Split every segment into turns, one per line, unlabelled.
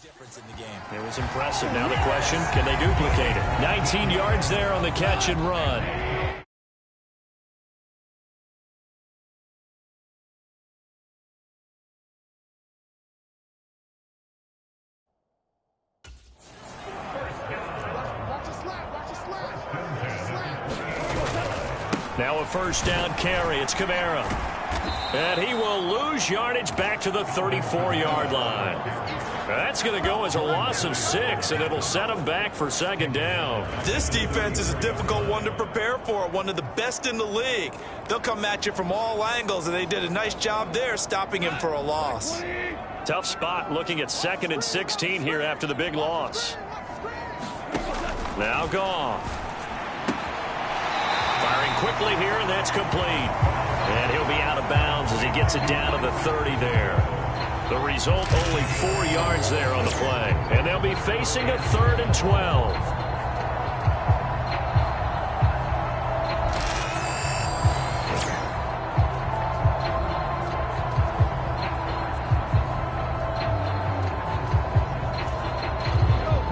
Difference in the game.
It was impressive. Now the question, can they duplicate it? 19 yards there on the catch and run. Now a first down carry. It's Kamara. And he will lose yardage back to the 34-yard line. That's going to go as a loss of 6, and it'll set him back for second down.
This defense is a difficult one to prepare for, one of the best in the league. They'll come at you from all angles, and they did a nice job there stopping him for a loss.
Tough spot looking at 2nd and 16 here after the big loss. Now Goff. Firing quickly here, and that's complete. And he'll be out of bounds as he gets it down to the 30 there. The result, only 4 yards there on the play. And they'll be facing a 3rd and 12.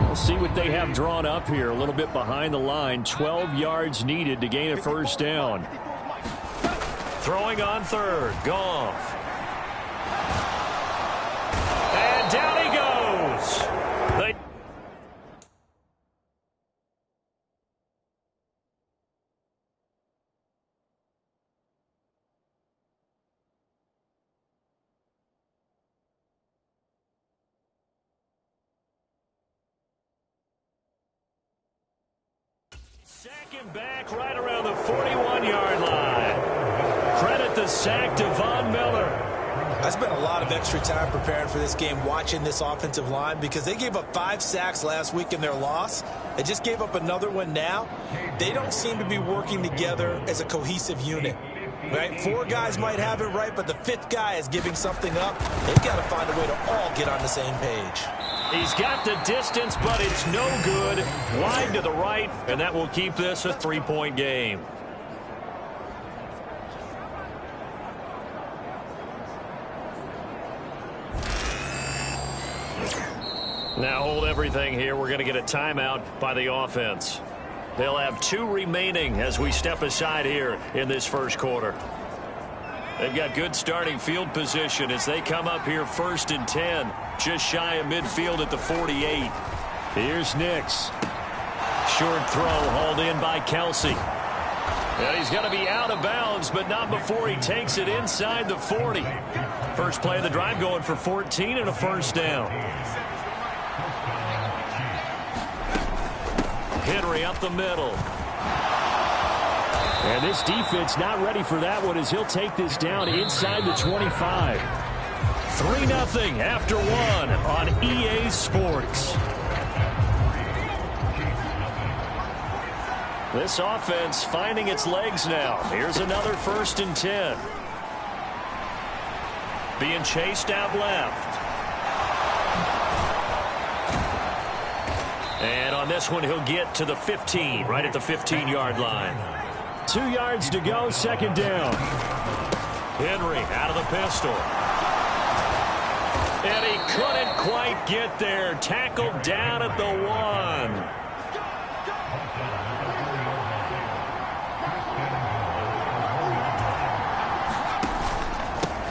We'll see what they have drawn up here. A little bit behind the line. 12 yards needed to gain a first down. Throwing on 3rd. Goff. And down he goes. Second back right around the 41-yard line. Credit the sack to Von Miller.
I spent a lot of extra time preparing for this game watching this offensive line because they gave up 5 sacks last week in their loss. They just gave up another one now. They don't seem to be working together as a cohesive unit. Right? 4 guys might have it right, but the 5th guy is giving something up. They've got to find a way to all get on the same page.
He's got the distance, but it's no good. Wide to the right, and that will keep this a 3-point game. Now hold everything here. We're going to get a timeout by the offense. They'll have 2 remaining as we step aside here in this first quarter. They've got good starting field position as they come up here 1st and 10. Just shy of midfield at the 48. Here's Nix. Short throw hauled in by Kelsey. And he's going to be out of bounds, but not before he takes it inside the 40. First play of the drive going for 14 and a first down. Henry up the middle. And this defense not ready for that one as he'll take this down inside the 25. 3-0 after 1 on EA Sports. This offense finding its legs now. Here's another 1st and 10. Being chased out left. And on this one, he'll get to the 15, right at the 15-yard line. 2 yards to go, second down. Henry out of the pistol. And he couldn't quite get there. Tackled down at the 1.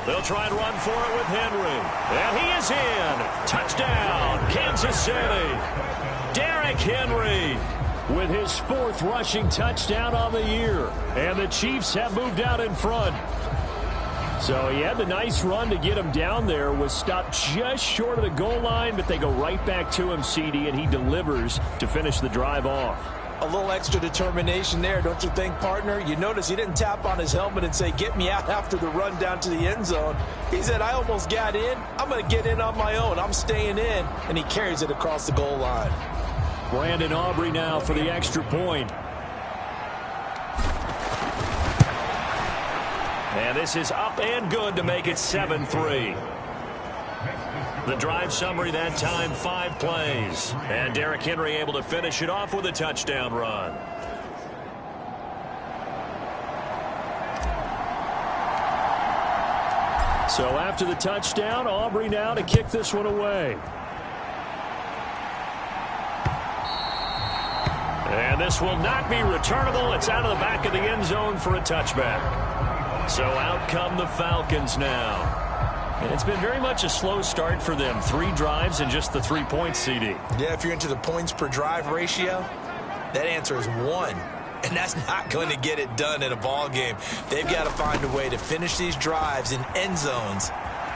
They'll try and run for it with Henry. And he is in. Touchdown, Kansas City. Derrick Henry with his 4th rushing touchdown on the year. And the Chiefs have moved out in front. So he had the nice run to get him down there. Was stopped just short of the goal line, but they go right back to him, CD, and he delivers to finish the drive off.
A little extra determination there, don't you think, partner? You notice he didn't tap on his helmet and say, get me out after the run down to the end zone. He said, I almost got in. I'm going to get in on my own. I'm staying in. And he carries it across the goal line.
Brandon Aubrey now for the extra point. And this is up and good to make it 7-3. The drive summary that time, 5 plays. And Derrick Henry able to finish it off with a touchdown run. So after the touchdown, Aubrey now to kick this one away. And this will not be returnable. It's out of the back of the end zone for a touchback. So out come the Falcons now. And it's been very much a slow start for them. 3 drives and just the 3 points, CD.
Yeah, if you're into the points per drive ratio, that answer is 1. And that's not going to get it done in a ball game. They've got to find a way to finish these drives in end zones,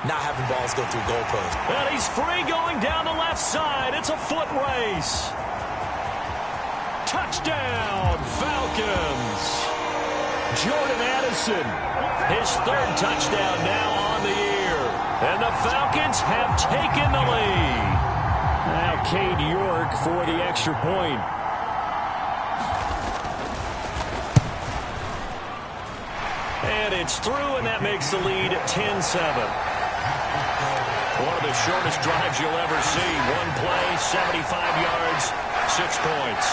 not having balls go through goalposts.
And he's free going down the left side. It's a foot race. Touchdown, Falcons. Jordan Addison, his 3rd touchdown now on the year. And the Falcons have taken the lead. Now Cade York for the extra point. And it's through, and that makes the lead 10-7. One of the shortest drives you'll ever see. 1 play, 75 yards, 6 points.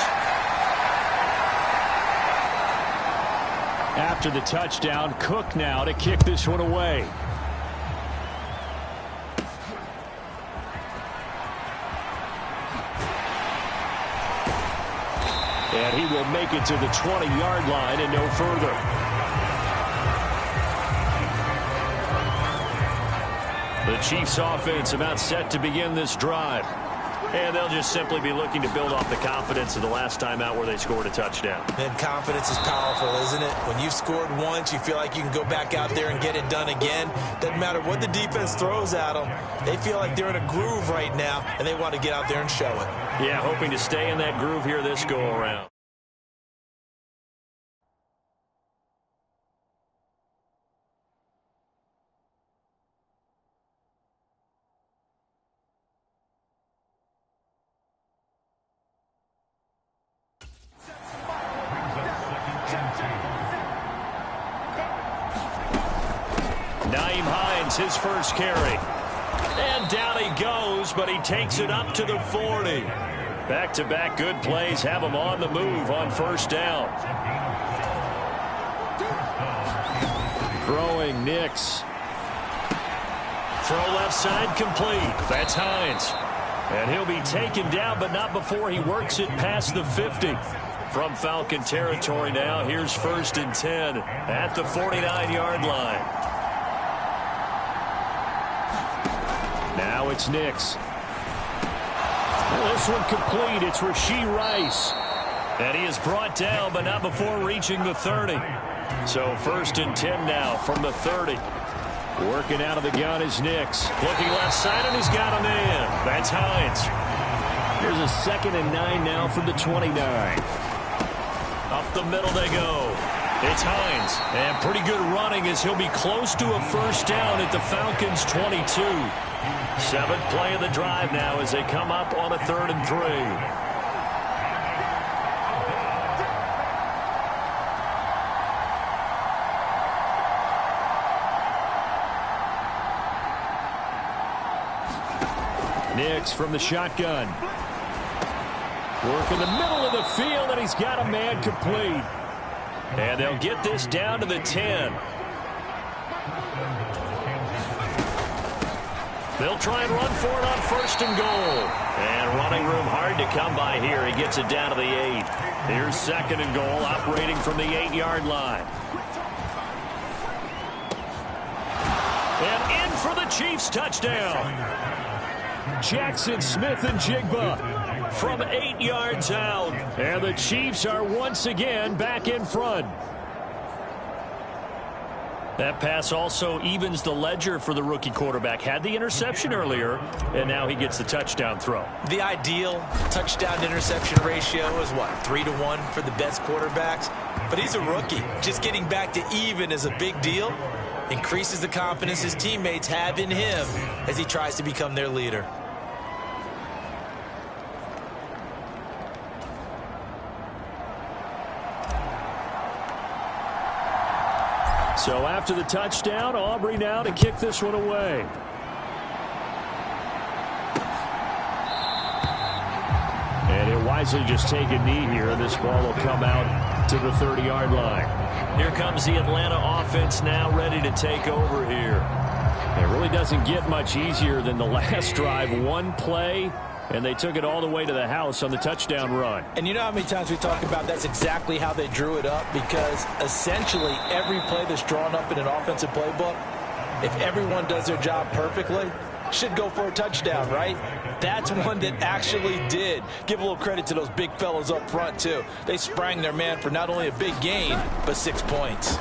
After the touchdown, Cook now to kick this one away. And he will make it to the 20-yard line and no further. The Chiefs offense about set to begin this drive. And they'll just simply be looking to build off the confidence of the last time out where they scored a touchdown.
And confidence is powerful, isn't it? When you've scored once, you feel like you can go back out there and get it done again. Doesn't matter what the defense throws at them. They feel like they're in a groove right now, and they want to get out there and show it.
Yeah, hoping to stay in that groove here this go-around. His first carry. And down he goes, but he takes it up to the 40. Back-to-back good plays have him on the move on first down. Throwing Nix. Throw left side complete. That's Hines. And he'll be taken down, but not before he works it past the 50. From Falcon territory now, here's 1st and 10 at the 49-yard line. Now it's Nix. Well, this one complete. It's Rashee Rice. And he is brought down, but not before reaching the 30. So 1st and 10 now from the 30. Working out of the gun is Nix. Looking left side, and he's got a man. That's Hines. Here's a 2nd and 9 now from the 29. Up the middle they go. It's Hines. And pretty good running as he'll be close to a first down at the Falcons' 22. 7th play of the drive now as they come up on a 3rd and 3. Nix from the shotgun. Work in the middle of the field, and he's got a man complete. And they'll get this down to the 10. They'll try and run for it on 1st and goal. And running room hard to come by here. He gets it down to the 8. Here's 2nd and goal, operating from the 8-yard line. And in for the Chiefs touchdown. Jackson Smith and Jigba from 8 yards out. And the Chiefs are once again back in front. That pass also evens the ledger for the rookie quarterback. Had the interception earlier, and now he gets the touchdown throw.
The ideal touchdown-interception ratio is what, 3-to-1 for the best quarterbacks? But he's a rookie. Just getting back to even is a big deal. Increases the confidence his teammates have in him as he tries to become their leader.
So after the touchdown, Aubrey now to kick this one away. And he'll wisely just take a knee here, and this ball will come out to the 30-yard line. Here comes the Atlanta offense now ready to take over here. It really doesn't get much easier than the last drive. 1 play, and they took it all the way to the house on the touchdown run.
And you know how many times we talk about that's exactly how they drew it up? Because essentially every play that's drawn up in an offensive playbook, if everyone does their job perfectly, should go for a touchdown, right? That's one that actually did. Give a little credit to those big fellas up front, too. They sprang their man for not only a big gain, but 6 points.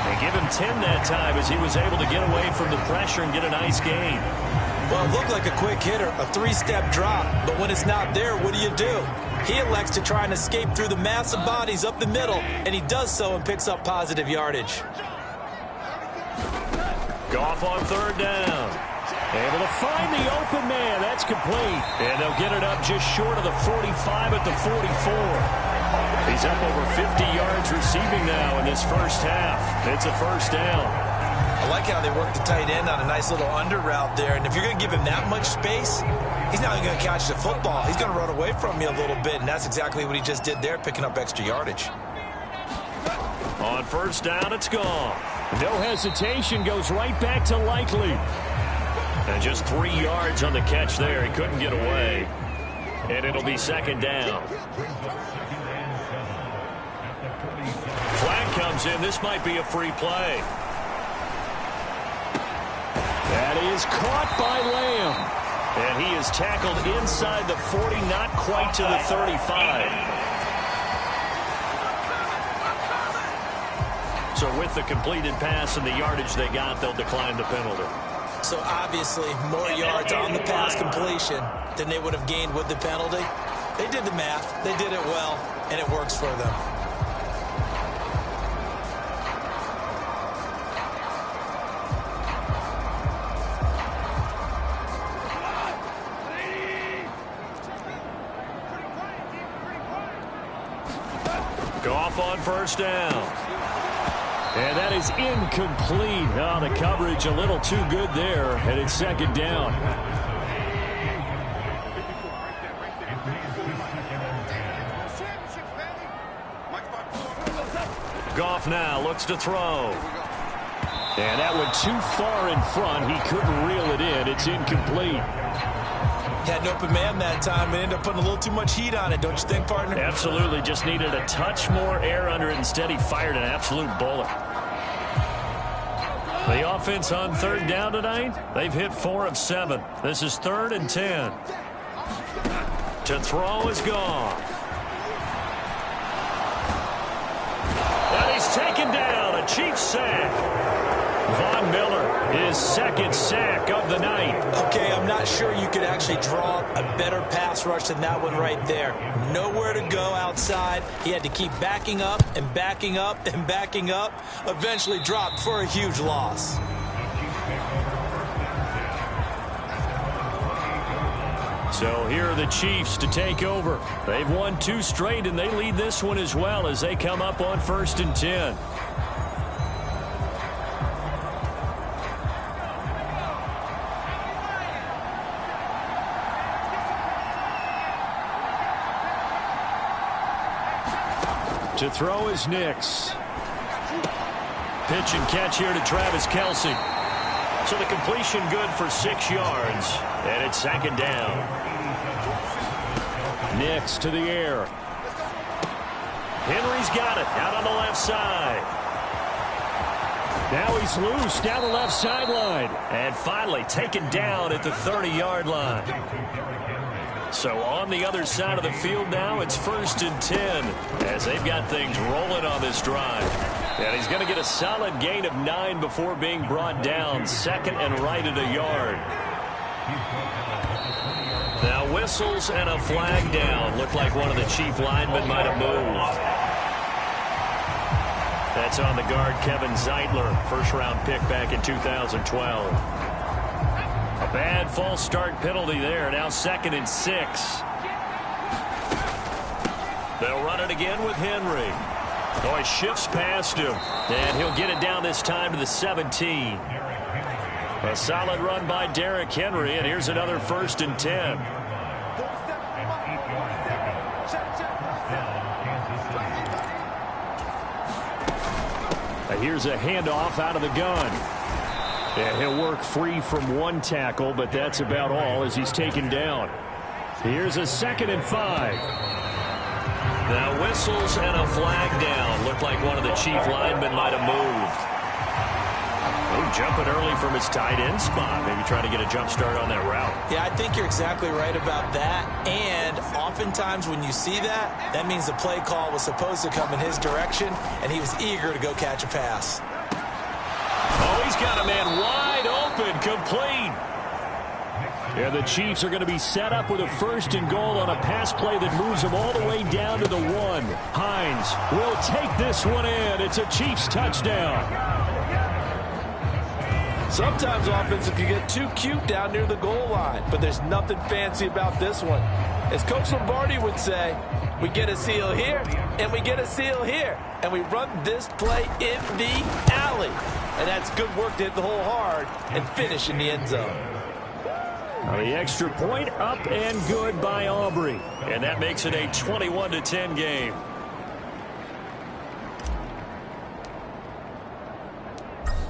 They give him 10 that time as he was able to get away from the pressure and get a nice gain.
Well, it looked like a quick hitter, a 3-step drop, but when it's not there, what do? He elects to try and escape through the massive bodies up the middle, and he does so and picks up positive yardage.
Goff on third down. Able to find the open man. That's complete. And they'll get it up just short of the 45 at the 44. He's up over 50 yards receiving now in this first half. It's a first down.
I like how they work the tight end on a nice little under route there. And if you're going to give him that much space, he's not even going to catch the football. He's going to run away from you a little bit, and that's exactly what he just did there, picking up extra yardage.
On first down, it's gone. No hesitation, goes right back to Likely. And just 3 yards on the catch there. He couldn't get away. And it'll be second down. Flag comes in. This might be a free play. That is caught by Lamb. And he is tackled inside the 40, not quite to the 35. So with the completed pass and the yardage they got, they'll decline the penalty.
So obviously more yards on the pass completion than they would have gained with the penalty. They did the math. They did it well, and it works for them.
Goff on first down. And that is incomplete. Oh, the coverage a little too good there, and it's second down. Goff now looks to throw. And that went too far in front. He couldn't reel it in. It's incomplete.
Had an open man that time and ended up putting a little too much heat on it, don't you think, partner?
Absolutely. Just needed a touch more air under it. Instead, he fired an absolute bullet. The offense on third down tonight, they've hit 4 of 7. This is 3rd and 10. To throw is Goff. And he's taken down. A Chiefs sack. Von Miller, his second sack of the night.
Okay, I'm not sure you could actually draw a better pass rush than that one right there. Nowhere to go outside. He had to keep backing up and backing up and backing up. Eventually dropped for a huge loss.
So here are the Chiefs to take over. They've won 2 straight, and they lead this one as well as they come up on 1st and 10. To throw is Nix. Pitch and catch here to Travis Kelce. So the completion good for 6 yards. And it's second down. Nix to the air. Henry's got it out on the left side. Now he's loose down the left sideline. And finally taken down at the 30-yard line. So on the other side of the field now, it's 1st and 10 as they've got things rolling on this drive. And he's going to get a solid gain of 9 before being brought down. 2nd and right at a yard. Now whistles and a flag down. Looked like one of the Chief linemen might have moved. That's on the guard, Kevin Zeitler, first-round pick back in 2012. A bad false start penalty there. Now 2nd and 6. They'll run it again with Henry. Oh, he shifts past him. And he'll get it down this time to the 17. A solid run by Derrick Henry. And here's another 1st and 10. Here's a handoff out of the gun. And he'll work free from one tackle, but that's about all as he's taken down. Here's a 2nd and 5. Now whistles and a flag down. Looked like one of the Chief linemen might have moved. Oh, jumping early from his tight end spot. Maybe trying to get a jump start on that route.
Yeah, I think you're exactly right about that. And oftentimes when you see that, that means the play call was supposed to come in his direction, and he was eager to go catch a pass.
Oh, he's got a man wide open, complete. And the Chiefs are going to be set up with a 1st and goal on a pass play that moves them all the way down to the 1. Hines will take this one in. It's a Chiefs touchdown.
Sometimes offensive can get too cute down near the goal line, but there's nothing fancy about this one. As Coach Lombardi would say, we get a seal here, and we get a seal here, and we run this play in the alley. And that's good work to hit the hole hard and finish in the end zone.
Now the extra point up and good by Aubrey. And that makes it a 21-10 game.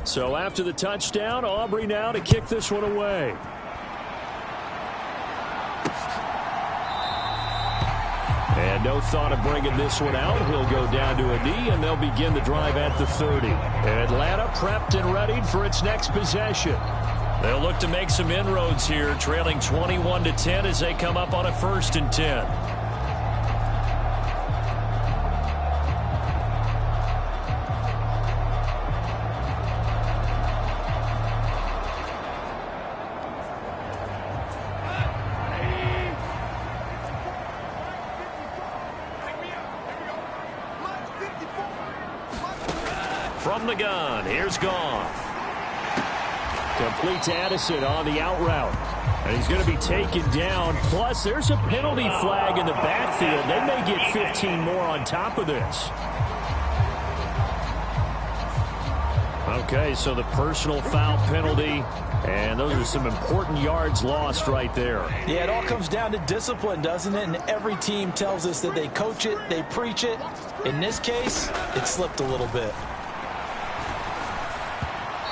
So after the touchdown, Aubrey now to kick this one away. And no thought of bringing this one out. He'll go down to a knee, and they'll begin the drive at the 30. Atlanta prepped and readied for its next possession. They'll look to make some inroads here, trailing 21-10 as they come up on a 1st and 10. From the gun, here's Goff. Complete to Addison on the out route. And he's going to be taken down. Plus, there's a penalty flag in the backfield. They may get 15 more on top of this. Okay, so the personal foul penalty. And those are some important yards lost right there.
Yeah, it all comes down to discipline, doesn't it? And every team tells us that they coach it, they preach it. In this case, it slipped a little bit.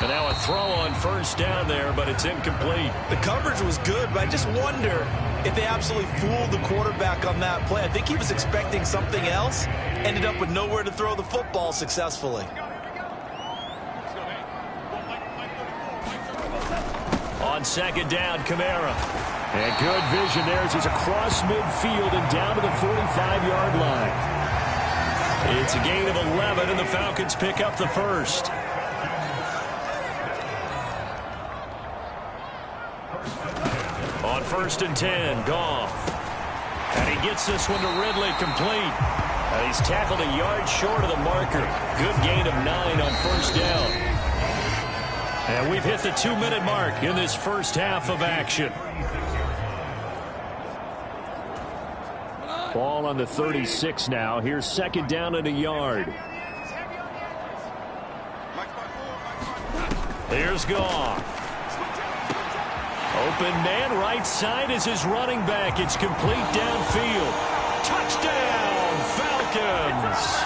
And now a throw on 1st down there, but it's incomplete.
The coverage was good, but I just wonder if they absolutely fooled the quarterback on that play. I think he was expecting something else, ended up with nowhere to throw the football successfully.
On 2nd down, Kamara. And good vision there as he's across midfield and down to the 45-yard line. It's a gain of 11, and the Falcons pick up the 1st. On 1st and 10, Goff. And he gets this one to Ridley, complete. And he's tackled a yard short of the marker. Good gain of 9 on 1st down. And we've hit the 2-minute mark in this first half of action. Ball on the 36 now. Here's 2nd down and a yard. Here's Goff. Open man, right side is his running back. It's complete downfield. Touchdown, Falcons.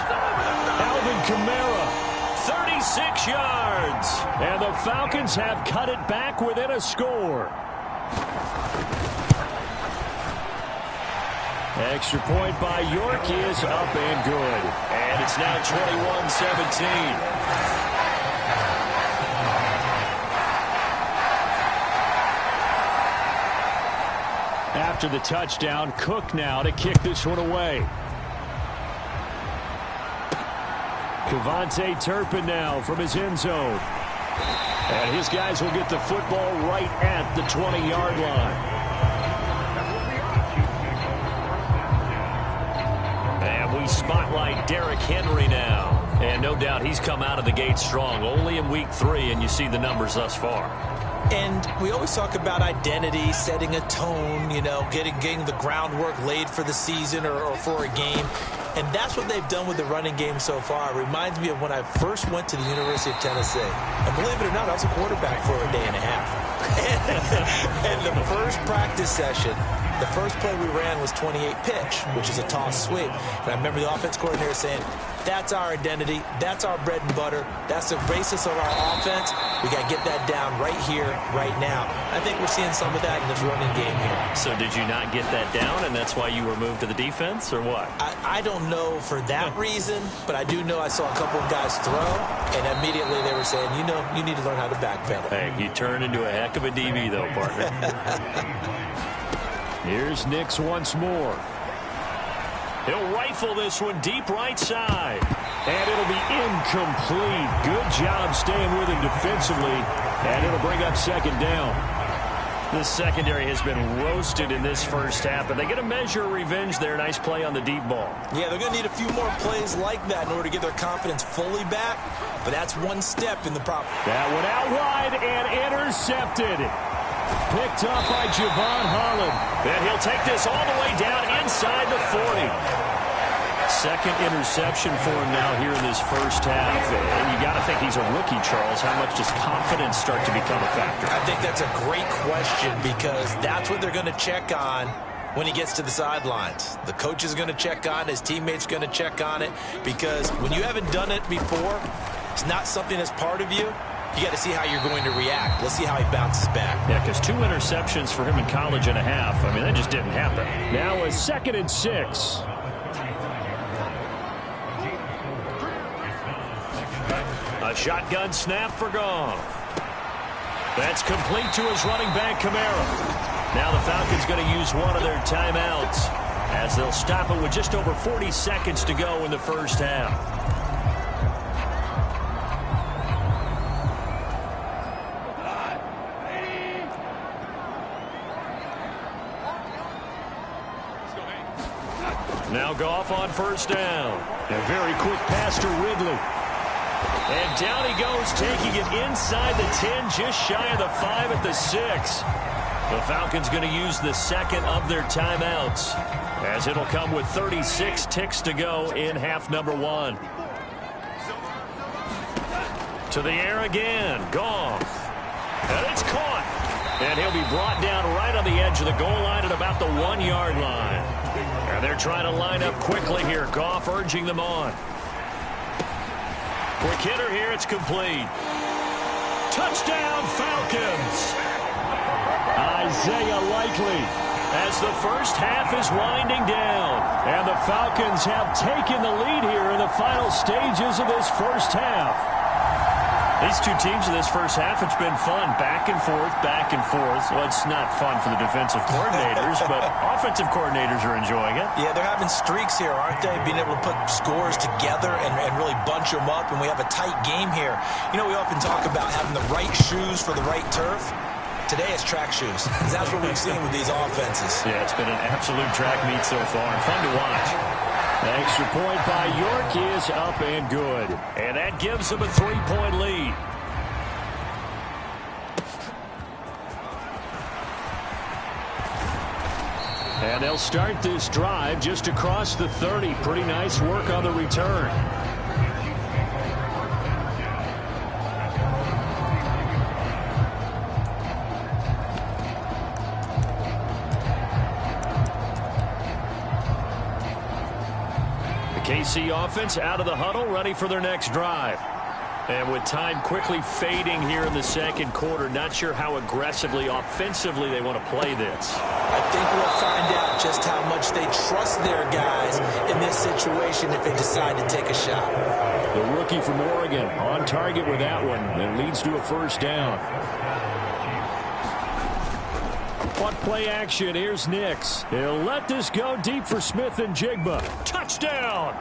Alvin Kamara, 36 yards. And the Falcons have cut it back within a score. Extra point by York is up and good. And it's now 21-17. After the touchdown, Cook now to kick this one away. Kevontae Turpin now from his end zone. And his guys will get the football right at the 20-yard line. And we spotlight Derrick Henry now. And no doubt he's come out of the gate strong. Only in week 3, and you see the numbers thus far.
And we always talk about identity, setting a tone, you know, getting the groundwork laid for the season or for a game. And that's what they've done with the running game so far. It reminds me of when I first went to the University of Tennessee. And believe it or not, I was a quarterback for a day and a half. And the first practice session, The first play we ran was 28 pitch, which is a toss sweep. And I remember the offense coordinator saying, that's our identity. That's our bread and butter. That's the basis of our offense. We got to get that down right here, right now. I think we're seeing some of that in this running game here.
So did you not get that down, and that's why you were moved to the defense, or what?
I don't know for that reason, but I do know I saw a couple of guys throw, and immediately they were saying, you know, you need to learn how to backpedal.
Hey, you turn into a heck of a DB, though, partner. Here's Nix once more. He'll rifle this one deep right side. And it'll be incomplete. Good job staying with him defensively. And it'll bring up second down. This secondary has been roasted in this first half, but they get a measure of revenge there. Nice play on the deep ball. Yeah, they're going to need a few more plays like that in order to get their confidence fully back. But that's one step in the proper. That one out wide and intercepted. Picked up by Javon Holland. And he'll take this all the way down inside the 40. Second interception for him now here in this first half. And you got to think he's a rookie, Charles. How much does confidence start to become a factor? I think that's a great question because that's what they're going to check on when he gets to the sidelines. The coach is going to check on it. His teammates going to check on it because when you haven't done it before, it's not something that's part of you. You got to see how you're going to react. Let's see how he bounces back. Yeah, because 2 interceptions for him in college and a half. I mean, that just didn't happen. Now a 2nd and 6. A shotgun snap for Goff. That's complete to his running back, Kamara. Now the Falcons going to use one of their timeouts as they'll stop it with just over 40 seconds to go in the first half. Now Goff on first down. A very quick pass to Ridley. And down he goes, taking it inside the 10, just shy of the 5 at the 6. The Falcons going to use the second of their timeouts, as it'll come with 36 ticks to go in half number 1. To the air again, Goff. And it's caught. And he'll be brought down right on the edge of the goal line at about the 1-yard line. And they're trying to line up quickly here. Goff urging them on. Quick hitter here. It's complete. Touchdown, Falcons. Isaiah Likely as the first half is winding down. And the Falcons have taken the lead here in the final stages of this first half. These two teams in this first half, it's been fun. Back and forth, back and forth. Well, it's not fun for the defensive coordinators, but offensive coordinators are enjoying it. Yeah, they're having streaks here, aren't they? Being able to put scores together and really bunch them up, and we have a tight game here. You know, we often talk about having the right shoes for the right turf. Today it's track shoes. That's what we've seen with these offenses. Yeah, it's been an absolute track meet so far, and fun to watch. Extra point by York is up and good. And that gives them a 3-point lead. And they'll start this drive just across the 30. Pretty nice work on the return. KC offense out of the huddle, ready for their next drive. And with time quickly fading here in the second quarter, not sure how aggressively, offensively they want to play this. I think we'll find out just how much they trust their guys in this situation if they decide to take a shot. The rookie from Oregon on target with that one. It leads to a first down. On play action, here's Nix. He'll let this go deep for Smith and Jigba. Touchdown!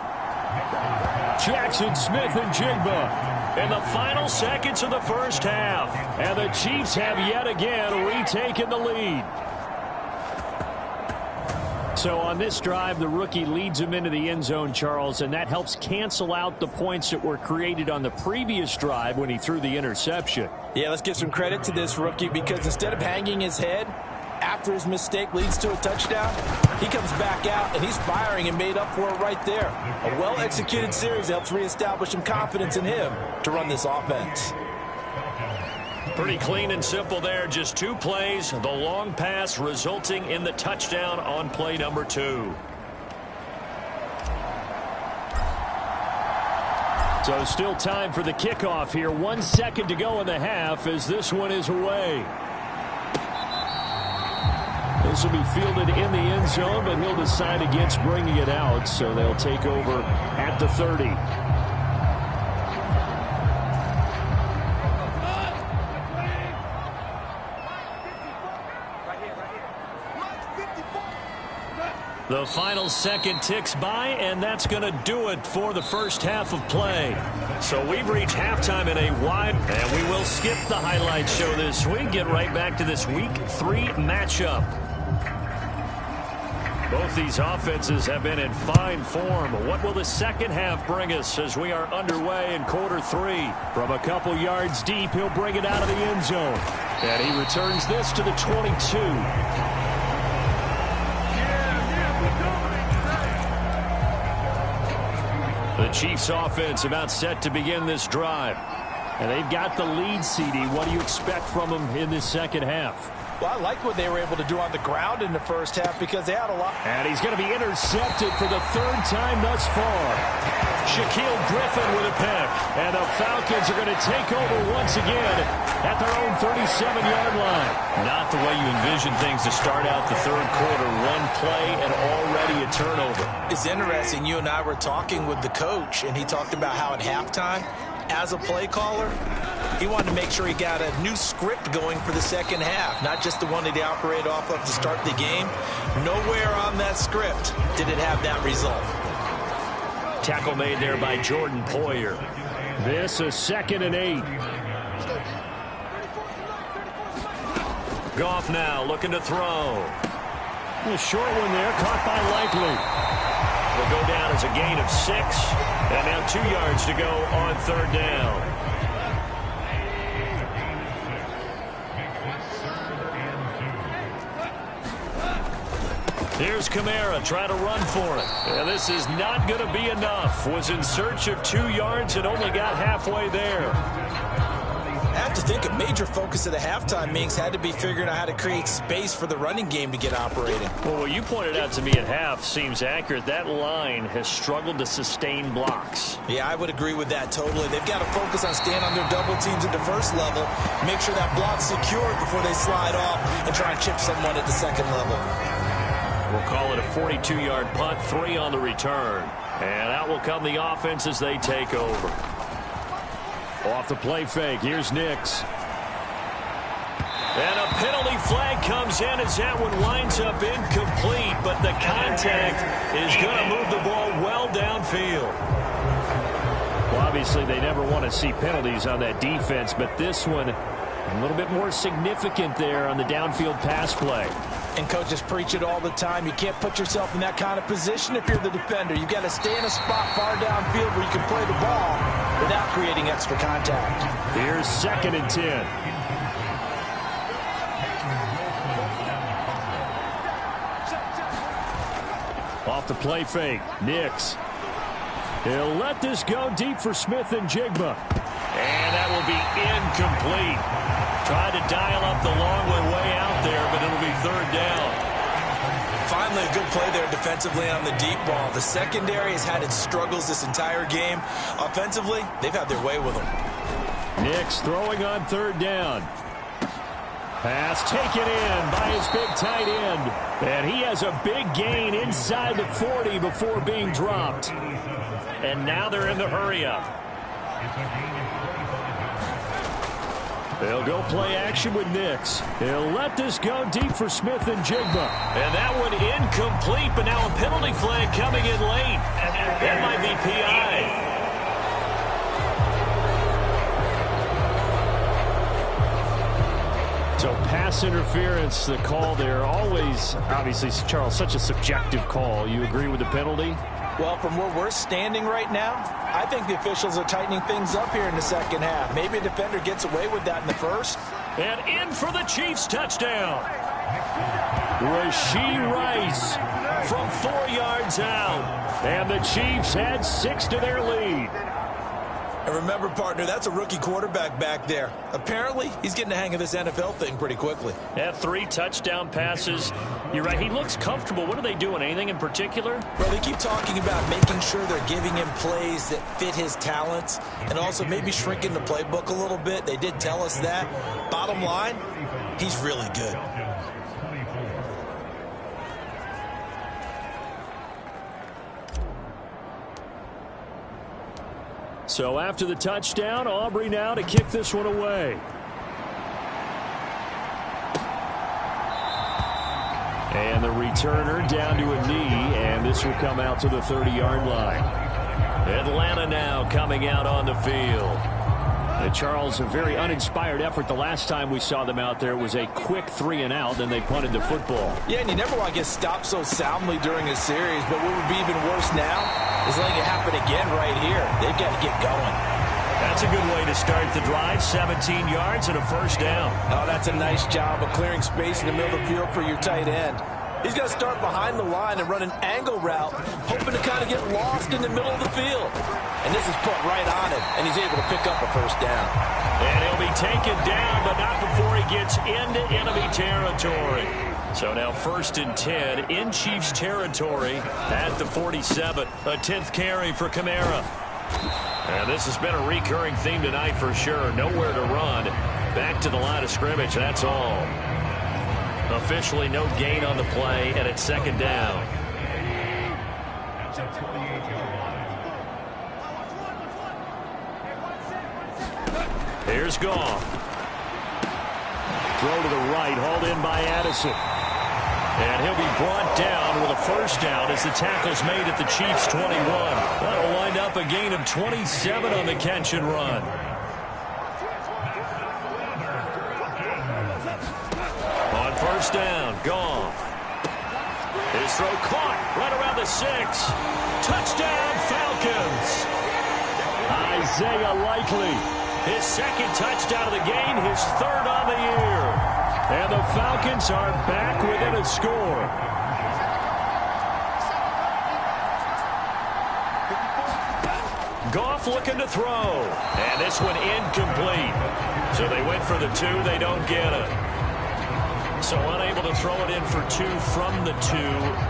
Jackson Smith and Jigba in the final seconds of the first half. And the Chiefs have yet again retaken the lead. So on this drive, the rookie leads him into the end zone, Charles, and that helps cancel out the points that were created on the previous drive when he threw the interception. Yeah, let's give some credit to this rookie because instead of hanging his head after his mistake leads to a touchdown, he comes back out and he's firing and made up for it right there. A well-executed series helps reestablish some confidence in him to run this offense. Pretty clean and simple there. Just 2 plays. The long pass resulting in the touchdown on play number 2. So still time for the kickoff here. 1 second to go in the half as this one is away. This will be fielded in the end zone, but he'll decide against bringing it out, so they'll take over at the 30. The final second ticks by, and that's going to do it for the first half of play. So we've reached halftime in a wide, and we will skip the highlights show this week. Get right back to this Week 3 matchup. Both these offenses have been in fine form. What will the second half bring us as we are underway in quarter 3? From a couple yards deep, he'll bring it out of the end zone. And he returns this to the 22. The Chiefs offense about set to begin this drive. And they've got the lead, CD. What do you expect from them in this second half?
Well, I like what they were able to do on the ground in the first half because they had a lot.
And he's going to be intercepted for the 3rd time thus far. Shaquille Griffin with a pick. And the Falcons are going to take over once again at their own 37-yard line. Not the way you envision things to start out the 3rd quarter. 1 play and already a turnover.
It's interesting. You and I were talking with the coach, and he talked about how at halftime, as a play caller, he wanted to make sure he got a new script going for the second half, not just the one that he operated off of to start the game. Nowhere on that script did it have that result.
Tackle made there by Jordan Poyer. This is 2nd and 8. Goff now looking to throw. A short one there, caught by Likely. Will go down as a gain of 6. And now 2 yards to go on 3rd down. Here's Kamara trying to run for it. And this is not going to be enough. Was in search of 2 yards and only got halfway there.
I have to think a major focus of the halftime meetings had to be figuring out how to create space for the running game to get operating.
Well, what you pointed out to me at half seems accurate. That line has struggled to sustain blocks.
Yeah, I would agree with that totally. They've got to focus on staying on their double teams at the first level, make sure that block's secured before they slide off and try and chip someone at the second level.
We'll call it a 42-yard punt, 3 on the return. And out will come the offense as they take over. Off the play fake, here's Nix. And a penalty flag comes in as that one winds up incomplete, but the contact is going to move the ball well downfield. Well, obviously they never want to see penalties on that defense, but this one a little bit more significant there on the downfield pass play.
And coaches preach it all the time. You can't put yourself in that kind of position if you're the defender. You've got to stay in a spot far downfield where you can play the ball without creating extra contact.
Here's 2nd and 10. Off the play fake, Nix. He'll let this go deep for Smith and Jigba. And that will be incomplete. Tried to dial up the long one way out there, but it'll be 3rd down.
Finally, a good play there defensively on the deep ball. The secondary has had its struggles this entire game. Offensively, they've had their way with them.
Nix throwing on 3rd down. Pass taken in by his big tight end. And he has a big gain inside the 40 before being dropped. And now they're in the hurry-up. They'll go play action with Nix. He'll let this go deep for Smith and Jigba. And that one incomplete, but now a penalty flag coming in late. That might be PI. So pass interference, the call there. Always, obviously, Charles, such a subjective call. You agree with the penalty?
Well, from where we're standing right now, I think the officials are tightening things up here in the second half. Maybe a defender gets away with that in the first.
And in for the Chiefs touchdown. Rashee Rice from 4 yards out. And the Chiefs had 6 to their lead.
And remember, partner, that's a rookie quarterback back there. Apparently, he's getting the hang of this NFL thing pretty quickly.
Yeah, 3 touchdown passes. You're right, he looks comfortable. What are they doing? Anything in particular?
Well, they keep talking about making sure they're giving him plays that fit his talents and also maybe shrinking the playbook a little bit. They did tell us that. Bottom line, he's really good.
So after the touchdown, Aubrey now to kick this one away. And the returner down to a knee, and this will come out to the 30-yard line. Atlanta now coming out on the field. Charles, a very uninspired effort the last time we saw them out there. It was a quick 3-and-out, then they punted the football.
Yeah, and you never want to get stopped so soundly during a series, but what would be even worse now is letting it happen again right here. They've got to get going.
That's a good way to start the drive. 17 yards and a first down.
Oh, that's a nice job of clearing space in the middle of the field for your tight end. He's going to start behind the line and run an angle route, hoping to kind of get lost in the middle of the field. And this is put right on him, and he's able to pick up a first down.
And he'll be taken down, but not before he gets into enemy territory. So now 1st and 10 in Chiefs territory at the 47. A 10th carry for Kamara. And this has been a recurring theme tonight for sure. Nowhere to run. Back to the line of scrimmage, that's all. Officially no gain on the play, and it's 2nd down. Here's Goff. Throw to the right, hauled in by Addison. And he'll be brought down with a first down as the tackle's made at the Chiefs' 21. That'll wind up a gain of 27 on the catch and run. On first down, Goff. His throw caught right around the 6. Touchdown, Falcons. Isaiah Likely. His 2nd touchdown of the game, his 3rd on the year. And the Falcons are back within a score. Goff looking to throw. And this one incomplete. So they went for the 2, they don't get it. So unable to throw it in for 2 from the 2.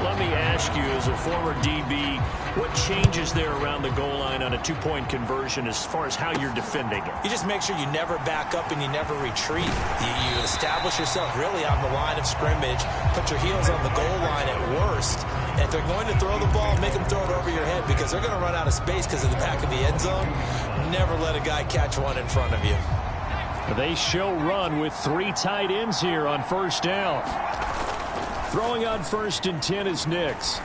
Let me ask you, as a former DB, what changes there around the goal line on a 2-point conversion as far as how you're defending it?
You just make sure you never back up and you never retreat. You establish yourself really on the line of scrimmage, put your heels on the goal line at worst. And if they're going to throw the ball, make them throw it over your head because they're going to run out of space because of the back of the end zone. Never let a guy catch one in front of you.
They show run with 3 tight ends here on first down. Throwing on 1st and 10 is Nix.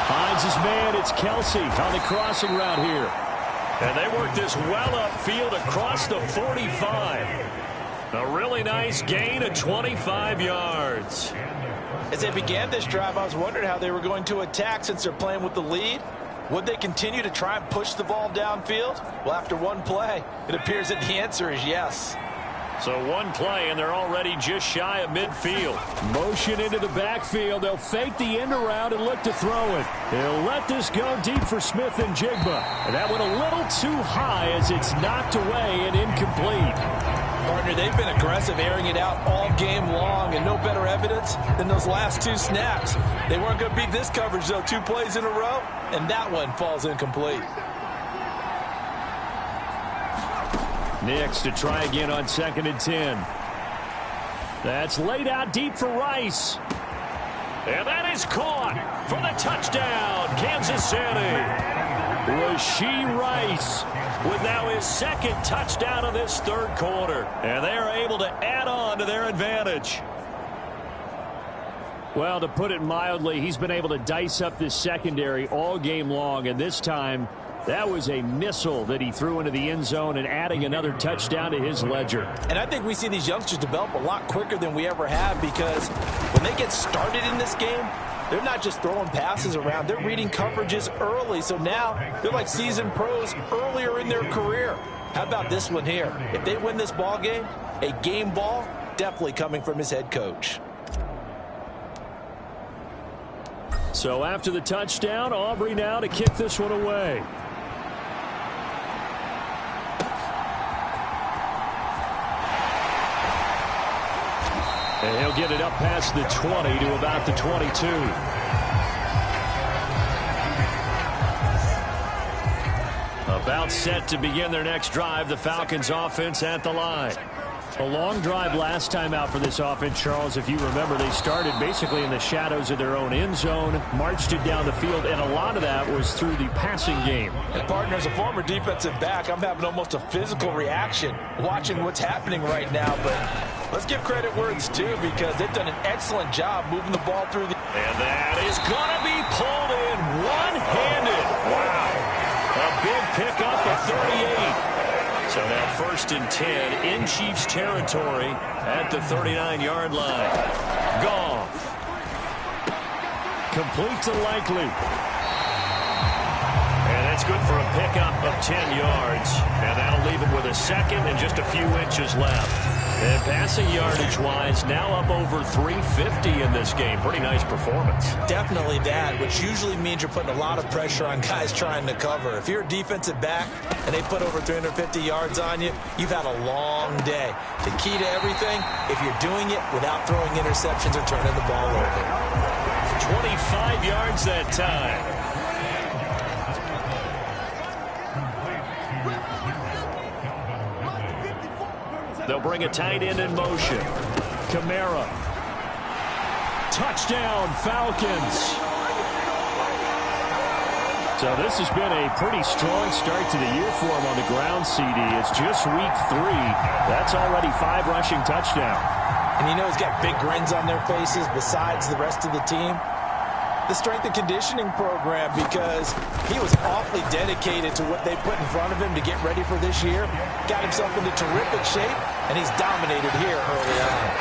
Finds his man. It's Kelsey on the crossing route here. And they work this well upfield across the 45. A really nice gain of 25 yards.
As they began this drive, I was wondering how they were going to attack since they're playing with the lead. Would they continue to try and push the ball downfield? Well, after one play, it appears that the answer is yes.
So one play, and they're already just shy of midfield. Motion into the backfield. They'll fake the end around and look to throw it. They'll let this go deep for Smith and Jigba. And that went a little too high as it's knocked away and incomplete.
Partner, they've been aggressive, airing it out all game long, and no better evidence than those last 2 snaps. They weren't going to beat this coverage, though, 2 plays in a row, and that one falls incomplete.
Nix to try again on 2nd and 10. That's laid out deep for Rice. And that is caught for the touchdown, Kansas City. Rashee Rice with now his 2nd touchdown of this 3rd quarter. And they are able to add on to their advantage. Well, to put it mildly, he's been able to dice up this secondary all game long. And this time, that was a missile that he threw into the end zone and adding another touchdown to his ledger.
And I think we see these youngsters develop a lot quicker than we ever have because when they get started in this game, they're not just throwing passes around. They're reading coverages early. So now they're like seasoned pros earlier in their career. How about this one here? If they win this ball game, a game ball definitely coming from his head coach.
So after the touchdown, Aubrey now to kick this one away. And he'll get it up past the 20 to about the 22. About set to begin their next drive, the Falcons offense at the line. A long drive last time out for this offense, Charles. If you remember, they started basically in the shadows of their own end zone, marched it down the field, and a lot of that was through the passing game.
And partner, as a former defensive back, I'm having almost a physical reaction watching what's happening right now. But let's give credit where it's due, because they've done an excellent job moving the ball through the...
And that is going to be pulled in one-handed. Wow. A big pickup of 38. So now 1st and 10 in Chiefs territory at the 39-yard line. Goff. Complete to Likely. And that's good for a pickup of 10 yards. And that'll leave him with a second and just a few inches left. And passing yardage-wise, now up over 350 in this game. Pretty nice performance.
Definitely that, which usually means you're putting a lot of pressure on guys trying to cover. If you're a defensive back and they put over 350 yards on you, you've had a long day. The key to everything, if you're doing it without throwing interceptions or turning the ball over.
25 yards that time. They'll bring a tight end in motion. Kamara. Touchdown, Falcons. So this has been a pretty strong start to the year for him on the ground, CD. It's just week 3. That's already 5 rushing touchdowns.
And you know he's got big grins on their faces besides the rest of the team. The strength and conditioning program, because he was awfully dedicated to what they put in front of him to get ready for this year. Got himself into terrific shape, and he's dominated here early on.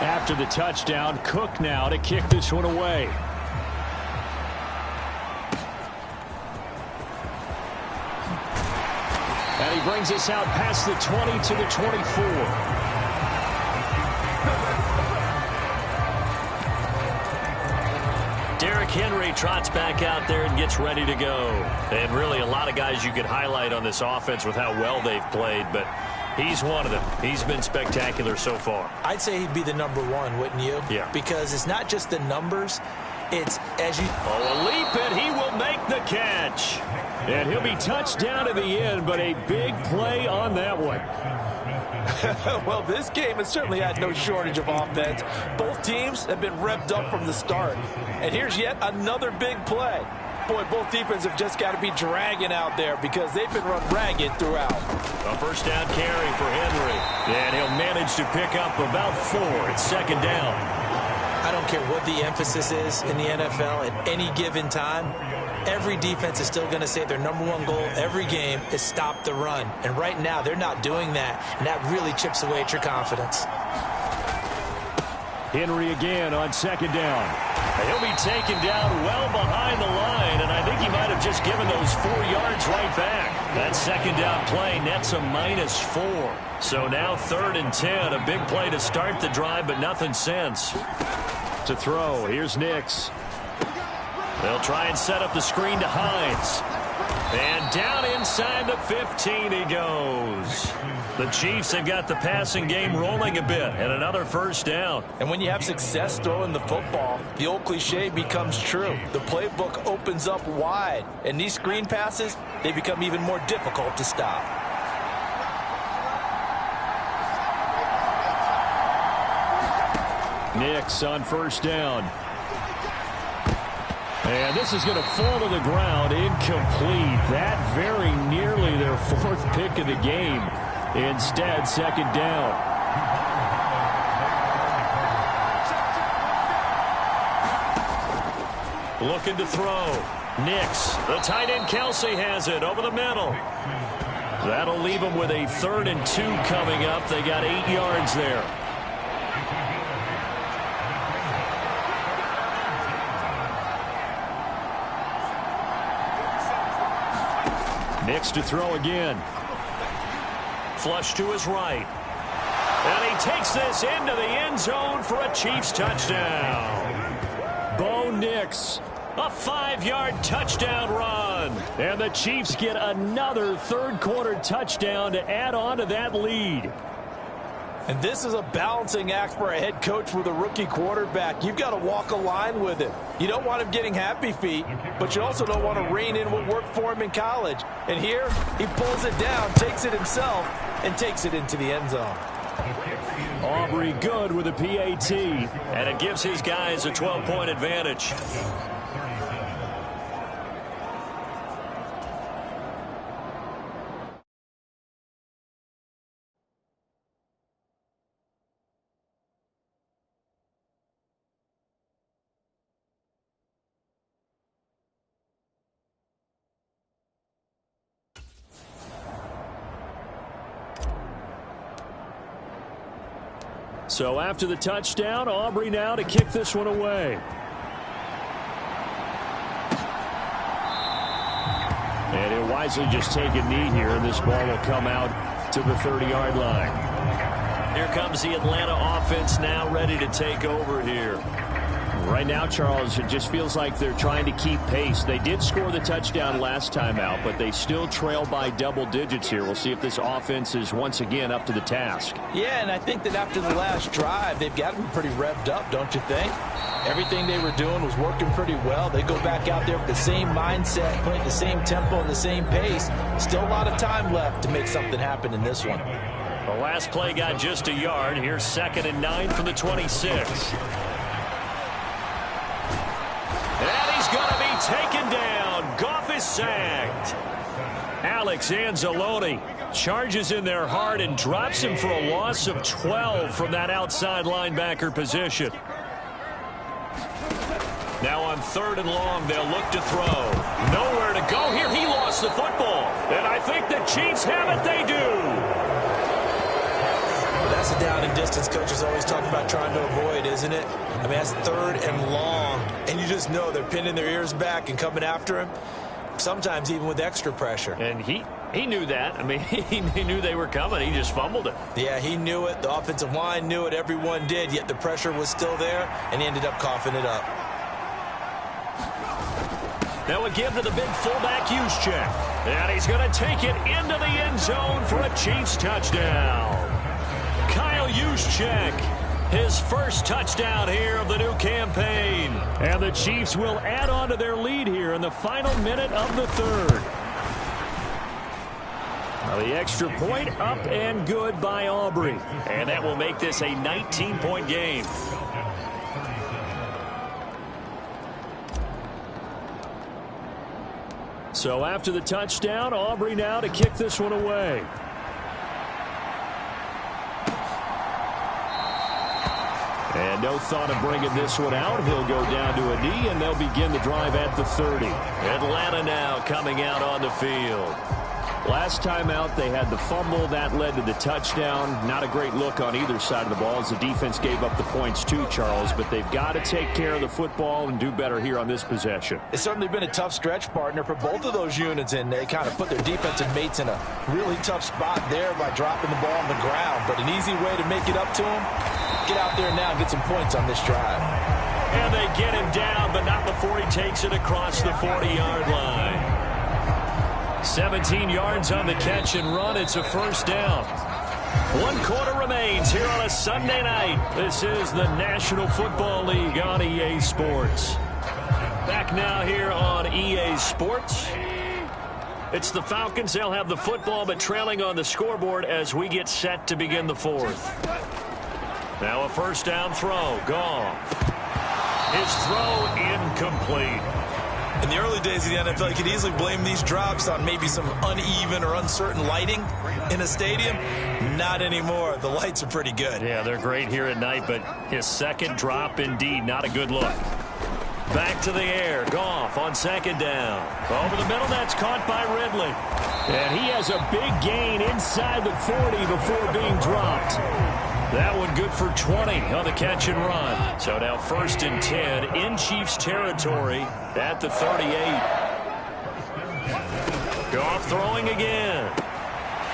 After the touchdown, Cook now to kick this one away. And he brings us out past the 20 to the 24. Derrick Henry trots back out there and gets ready to go. And really a lot of guys you could highlight on this offense with how well they've played, but he's one of them. He's been spectacular so far.
I'd say he'd be the #1, wouldn't you?
Yeah.
Because it's not just the numbers. It's as you...
Oh, a leap, and he will make the catch. And he'll be touched down at the end, but a big play on that one.
Well, this game has certainly had no shortage of offense. Both teams have been revved up from the start. And here's yet another big play. Boy, both defenses have just got to be dragging out there because they've been run ragged throughout.
A first down carry for Henry. And he'll manage to pick up about 4. It's 2nd down.
I don't care what the emphasis is in the NFL at any given time. Every defense is still going to say their #1 goal every game is stop the run. And right now, they're not doing that. And that really chips away at your confidence.
Henry again on 2nd down. He'll be taken down well behind the line. And I think he might have just given those 4 yards right back. That 2nd down play nets a -4. So now 3rd and 10. A big play to start the drive, but nothing since. To throw, here's Nix. They'll try and set up the screen to Hines. And down inside the 15 he goes. The Chiefs have got the passing game rolling a bit, and another first down.
And when you have success throwing the football, the old cliche becomes true. The playbook opens up wide, and these screen passes, they become even more difficult to stop.
Nix on first down. And this is going to fall to the ground, incomplete. That very nearly their 4th pick of the game. Instead, 2nd down. Looking to throw. Nix. The tight end Kelsey has it over the middle. That'll leave them with a 3rd and 2 coming up. They got 8 yards there. Nix to throw again. Flush to his right. And he takes this into the end zone for a Chiefs touchdown. Bo Nix A 5-yard touchdown run. And the Chiefs get another third-quarter touchdown to add on to that lead.
And this is a balancing act for a head coach with a rookie quarterback. You've got to walk a line with him. You don't want him getting happy feet, but you also don't want to rein in what worked for him in college. And here, he pulls it down, takes it himself, and takes it into the end zone.
Aubrey good with a PAT, and it gives his guys a 12-point advantage. So after the touchdown, Aubrey now to kick this one away. And he'll wisely just take a knee here, and this ball will come out to the 30-yard line. Here comes the Atlanta offense now ready to take over here. Right now, Charles, it just feels like they're trying to keep pace. They did score the touchdown last time out, but they still trail by double digits here. We'll see if this offense is once again up to the task.
Yeah, and I think that after the last drive, they've got to be pretty revved up, don't you think? Everything they were doing was working pretty well. They go back out there with the same mindset, playing the same tempo and the same pace. Still a lot of time left to make something happen in this one.
The last play got just a yard. Here's 2nd and 9 from the 26. And he's going to be taken down. Goff is sacked. Alex Anzalone charges in there hard and drops him for a loss of 12 from that outside linebacker position. Now on 3rd and long, they'll look to throw. Nowhere to go here. He lost the football. And I think the Chiefs have it. They do.
That's a down and distance coaches always talk about trying to avoid, isn't it? I mean, that's 3rd and long, and you just know they're pinning their ears back and coming after him, sometimes even with extra pressure.
And he knew that. I mean, he knew they were coming. He just fumbled it.
Yeah, he knew it. The offensive line knew it. Everyone did, yet the pressure was still there, and he ended up coughing it up.
Now a give to the big fullback Juszczyk. And he's going to take it into the end zone for a Chiefs touchdown. Kyle Juszczyk, his first touchdown here of the new campaign. And the Chiefs will add on to their lead here in the final minute of the 3rd. Now the extra point up and good by Aubrey. And that will make this a 19-point game. So after the touchdown, Aubrey now to kick this one away. And no thought of bringing this one out. He'll go down to a knee, and they'll begin the drive at the 30. Atlanta now coming out on the field. Last time out, they had the fumble. That led to the touchdown. Not a great look on either side of the ball as the defense gave up the points too, Charles. But they've got to take care of the football and do better here on this possession.
It's certainly been a tough stretch, partner, for both of those units, and they kind of put their defensive mates in a really tough spot there by dropping the ball on the ground. But an easy way to make it up to them, get out there now and get some points on this drive.
And they get him down, but not before he takes it across the 40-yard line. 17 yards on the catch and run. It's a first down. 1 quarter remains here on a Sunday night. This is the National Football League on EA Sports. Back now here on EA Sports. It's the Falcons. They'll have the football, but trailing on the scoreboard as we get set to begin the 4th. Now a first down throw. Goff. His throw incomplete.
In the early days of the NFL, you could easily blame these drops on maybe some uneven or uncertain lighting in a stadium. Not anymore. The lights are pretty good.
Yeah, they're great here at night, but his second drop, indeed, not a good look. Back to the air. Goff on 2nd down. Over the middle, that's caught by Ridley. And he has a big gain inside the 40 before being dropped. That one good for 20 on the catch and run. So now 1st and 10 in Chiefs territory at the 38. Goff throwing again.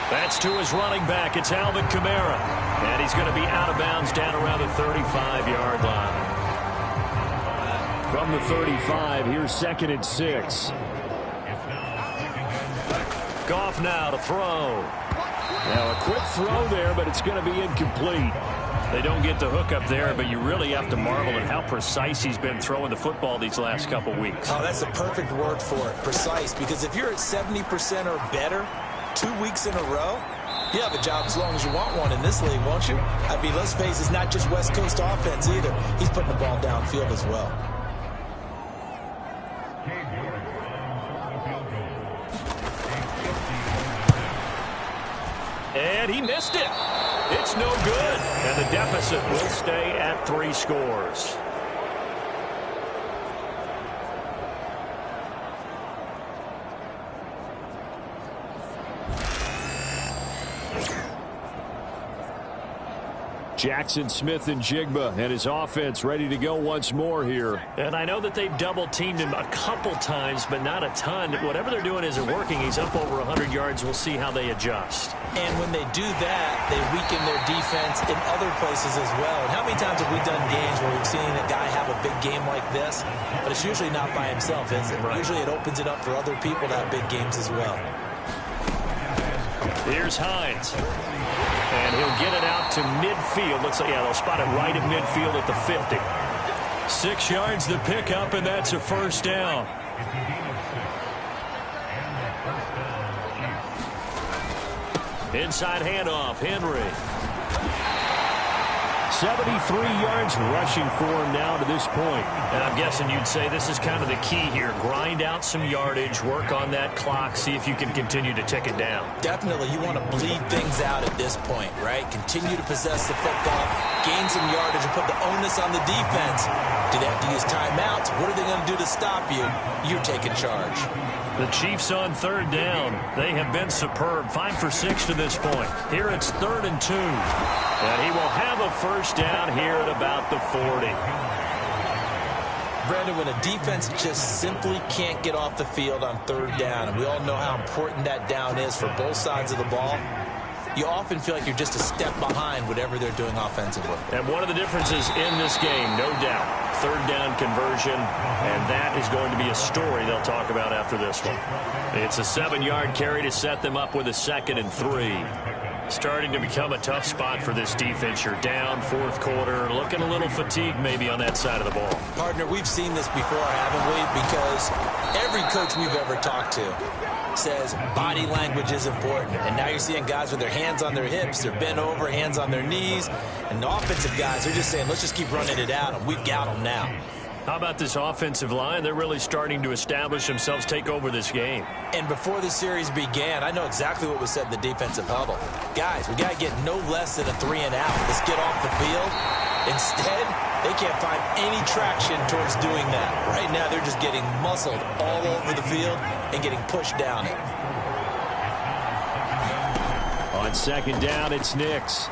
That's to his running back. It's Alvin Kamara. And he's going to be out of bounds down around the 35-yard line. From the 35, here's 2nd and 6. Goff now to throw. Now a quick throw there, but it's going to be incomplete. They don't get the hook up there, but you really have to marvel at how precise he's been throwing the football these last couple weeks.
Oh, that's the perfect word for it, precise, because if you're at 70% or better 2 weeks in a row, you have a job as long as you want one in this league, won't you? I mean, let's face it, it's not just West Coast offense either. He's putting the ball downfield as well.
And he missed it. It's no good. And the deficit will stay at 3 scores. Jackson, Smith, and Jigba and his offense ready to go once more here. And I know that they've double-teamed him a couple times, but not a ton. Whatever they're doing isn't working. He's up over 100 yards. We'll see how they adjust.
And when they do that, they weaken their defense in other places as well. And how many times have we done games where we've seen a guy have a big game like this, but it's usually not by himself, is it? Right. Usually it opens it up for other people to have big games as well.
Here's Hines. And he'll get it out to midfield. Looks like, yeah, they'll spot it right at midfield at the 50. 6 yards to pick up, and that's a first down. Inside handoff, Henry. 73 yards rushing for him now to this point. And I'm guessing you'd say this is kind of the key here. Grind out some yardage, work on that clock, see if you can continue to tick it down.
Definitely. You want to bleed things out at this point, right? Continue to possess the football, gain some yardage, and put the onus on the defense. Do they have to use timeouts? What are they going to do to stop you? You're taking charge.
The Chiefs on 3rd down. They have been superb. 5 for 6 to this point. Here it's 3rd and 2. And he will have a first down here at about the 40.
Brandon, when a defense just simply can't get off the field on 3rd down, and we all know how important that down is for both sides of the ball, you often feel like you're just a step behind whatever they're doing offensively.
And one of the differences in this game, no doubt, 3rd down conversion, and that is going to be a story they'll talk about after this one. It's a 7-yard carry to set them up with a 2nd and 3. Starting to become a tough spot for this defense. You're down 4th quarter, looking a little fatigued maybe on that side of the ball.
Partner, we've seen this before, haven't we? Because every coach we've ever talked to says body language is important. And now you're seeing guys with their hands on their hips, they're bent over, hands on their knees. And the offensive guys, they're just saying, let's just keep running it out, and we've got them now.
How about this offensive line? They're really starting to establish themselves, take over this game.
And before the series began, I know exactly what was said in the defensive huddle. Guys, we got to get no less than a 3 and out. Let's get off the field. Instead, they can't find any traction towards doing that. Right now, they're just getting muscled all over the field and getting pushed down it.
On 2nd down, it's Nix.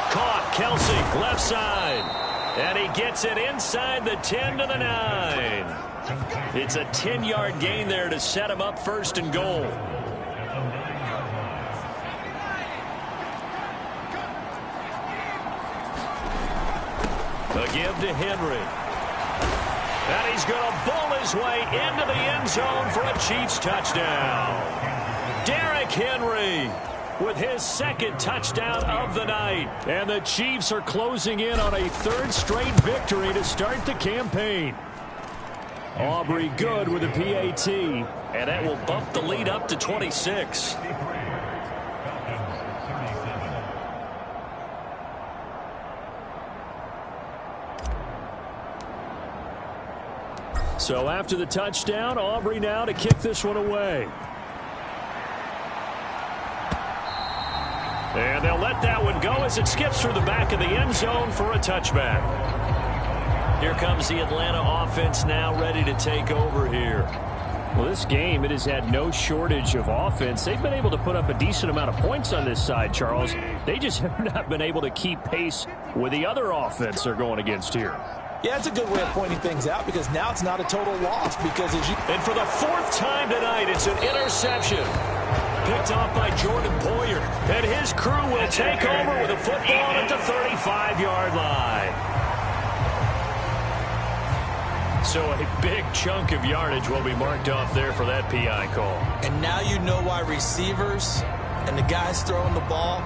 Caught, Kelsey, left side. And he gets it inside the 10 to the 9. It's a 10-yard gain there to set him up 1st and goal. A give to Henry. And he's going to bowl his way into the end zone for a Chiefs touchdown. Derrick Henry with his 2nd touchdown of the night. And the Chiefs are closing in on a 3rd straight victory to start the campaign. Aubrey good with a PAT. And that will bump the lead up to 26. So after the touchdown, Aubrey now to kick this one away. And they'll let that one go as it skips through the back of the end zone for a touchback. Here comes the Atlanta offense now ready to take over here. Well, this game, it has had no shortage of offense. They've been able to put up a decent amount of points on this side, Charles. They just have not been able to keep pace with the other offense they're going against here.
Yeah, it's a good way of pointing things out because now it's not a total loss. Because as you
And for the 4th time tonight, it's an interception. Picked off by Jordan Poyer. And his crew will take over with a football at the 35-yard line. So a big chunk of yardage will be marked off there for that PI call.
And now you know why receivers and the guys throwing the ball,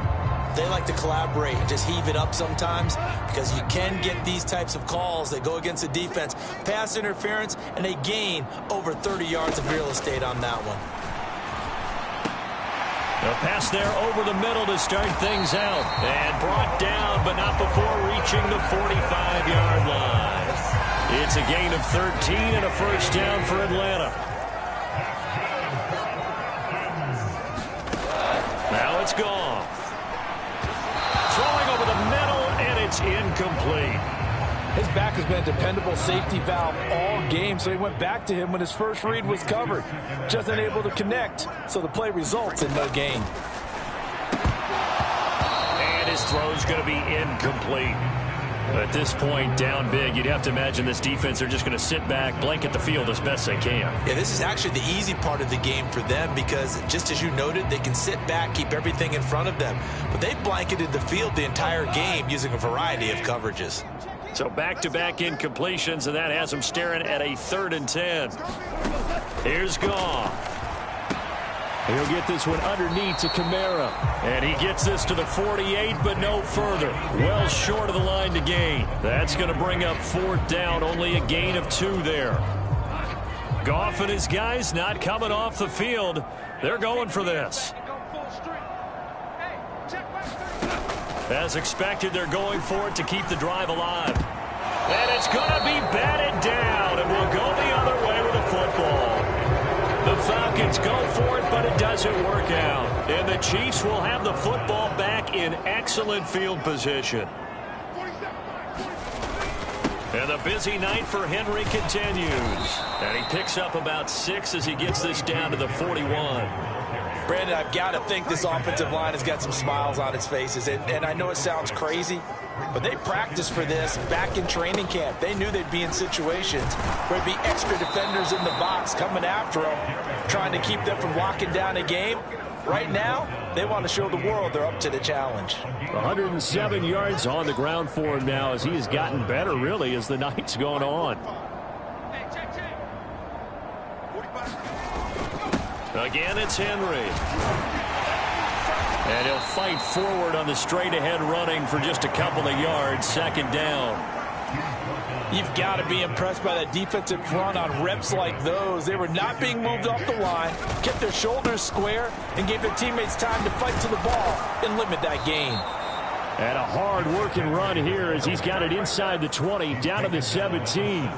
they like to collaborate and just heave it up sometimes, because you can get these types of calls that go against the defense, pass interference, and they gain over 30 yards of real estate on that one.
A pass there over the middle to start things out. And brought down, but not before reaching the 45-yard line. It's a gain of 13 and a first down for Atlanta. Now it's gone. Throwing over the middle, and it's incomplete.
His back has been a dependable safety valve all game, so he went back to him when his first read was covered. Just unable to connect, so the play results in no gain.
And his throw's going to be incomplete. At this point, down big, you'd have to imagine this defense are just going to sit back, blanket the field as best they can.
Yeah, this is actually the easy part of the game for them, because just as you noted, they can sit back, keep everything in front of them. But they've blanketed the field the entire game using a variety of coverages.
So back-to-back incompletions, and that has him staring at a 3rd and 10. Here's Goff. He'll get this one underneath to Kamara. And he gets this to the 48, but no further. Well short of the line to gain. That's going to bring up 4th down, only a gain of 2 there. Goff and his guys not coming off the field. They're going for this. As expected, they're going for it to keep the drive alive. And it's going to be batted down, and we'll go the other way with the football. The Falcons go for it, but it doesn't work out. And the Chiefs will have the football back in excellent field position. And the busy night for Henry continues. And he picks up about 6 as he gets this down to the 41.
Brandon, I've got to think this offensive line has got some smiles on its faces. And I know it sounds crazy, but they practiced for this back in training camp. They knew they'd be in situations where there'd be extra defenders in the box coming after them, trying to keep them from locking down a game. Right now, they want to show the world they're up to the challenge.
107 yards on the ground for him now, as he has gotten better, really, as the night's gone on. Again, it's Henry. And he'll fight forward on the straight-ahead running for just a couple of yards. 2nd down.
You've got to be impressed by that defensive front on reps like those. They were not being moved off the line, kept their shoulders square, and gave their teammates time to fight to the ball and limit that gain.
And a hard-working run here as he's got it inside the 20, down to the 17.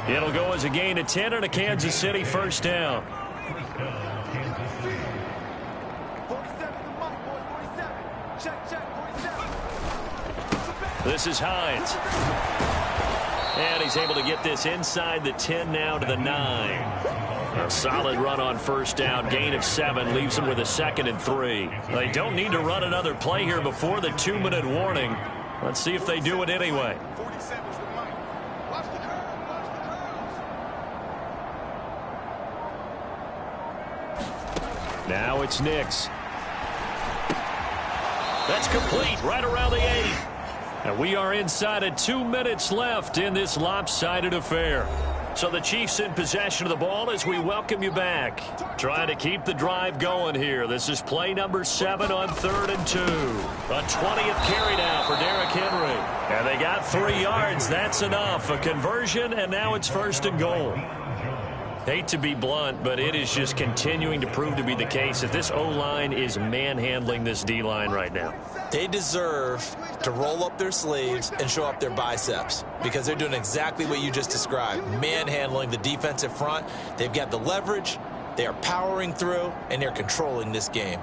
It'll go as a gain of 10 and a Kansas City 1st down. This is Hines. And he's able to get this inside the 10 now to the 9. A solid run on 1st down. Gain of 7 leaves him with a 2nd and 3. They don't need to run another play here before the 2-minute warning. Let's see if they do it anyway. Now it's Nix. That's complete right around the 8. And we are inside of 2 minutes left in this lopsided affair. So the Chiefs in possession of the ball as we welcome you back. Trying to keep the drive going here. This is play number 7 on 3rd and 2. A 20th carry now for Derrick Henry. And they got 3 yards. That's enough. A conversion, and now it's 1st and goal. Hate to be blunt, but it is just continuing to prove to be the case that this O-line is manhandling this D-line right now.
They deserve to roll up their sleeves and show up their biceps, because they're doing exactly what you just described, manhandling the defensive front. They've got the leverage, they are powering through, and they're controlling this game.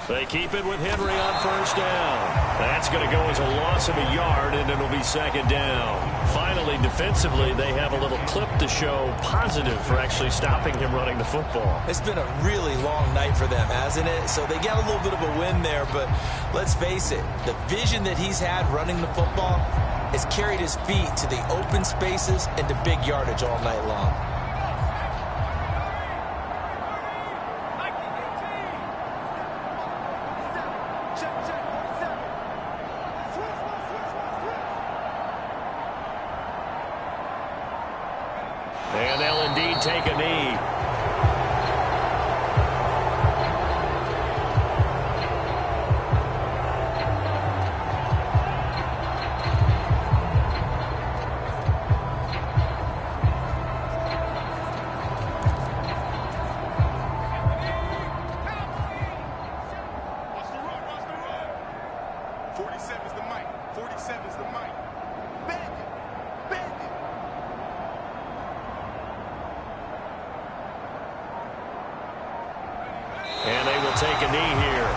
They keep it with Henry on 1st down. That's going to go as a loss of a yard, and it'll be 2nd down. Finally, defensively, they have a little clip to show positive for actually stopping him running the football.
It's been a really long night for them, hasn't it? So they got a little bit of a win there, but let's face it, the vision that he's had running the football has carried his feet to the open spaces and to big yardage all night long.
indeed take a knee. And they will take a knee here.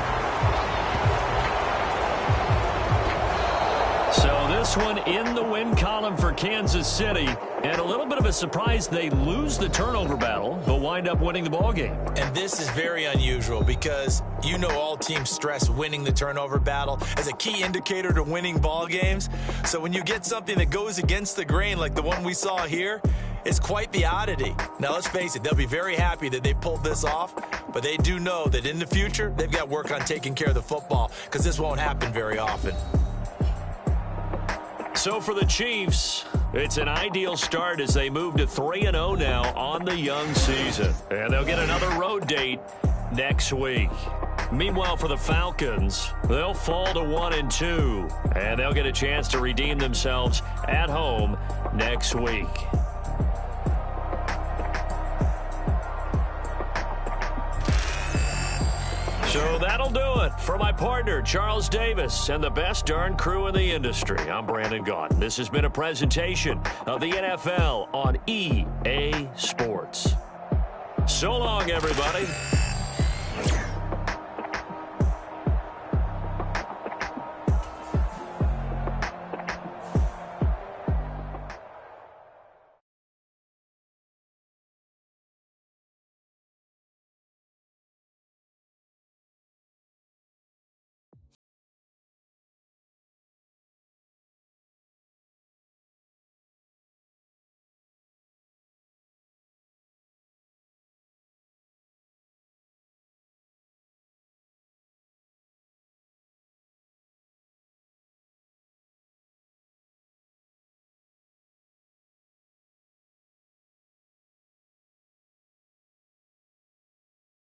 So this one in the win column for Kansas City. And a little bit of a surprise, they lose the turnover battle, but wind up winning the ballgame.
And this is very unusual because you know all teams stress winning the turnover battle as a key indicator to winning ball games. So when you get something that goes against the grain like the one we saw here, it's quite the oddity. Now, let's face it, they'll be very happy that they pulled this off, but they do know that in the future, they've got work on taking care of the football because this won't happen very often.
So for the Chiefs, it's an ideal start as they move to 3-0 now on the young season. And they'll get another road date next week. Meanwhile, for the Falcons, they'll fall to 1-2, and they'll get a chance to redeem themselves at home next week. So that'll do it for my partner, Charles Davis, and the best darn crew in the industry. I'm Brandon Gaudin. This has been a presentation of the NFL on EA Sports. So long, everybody.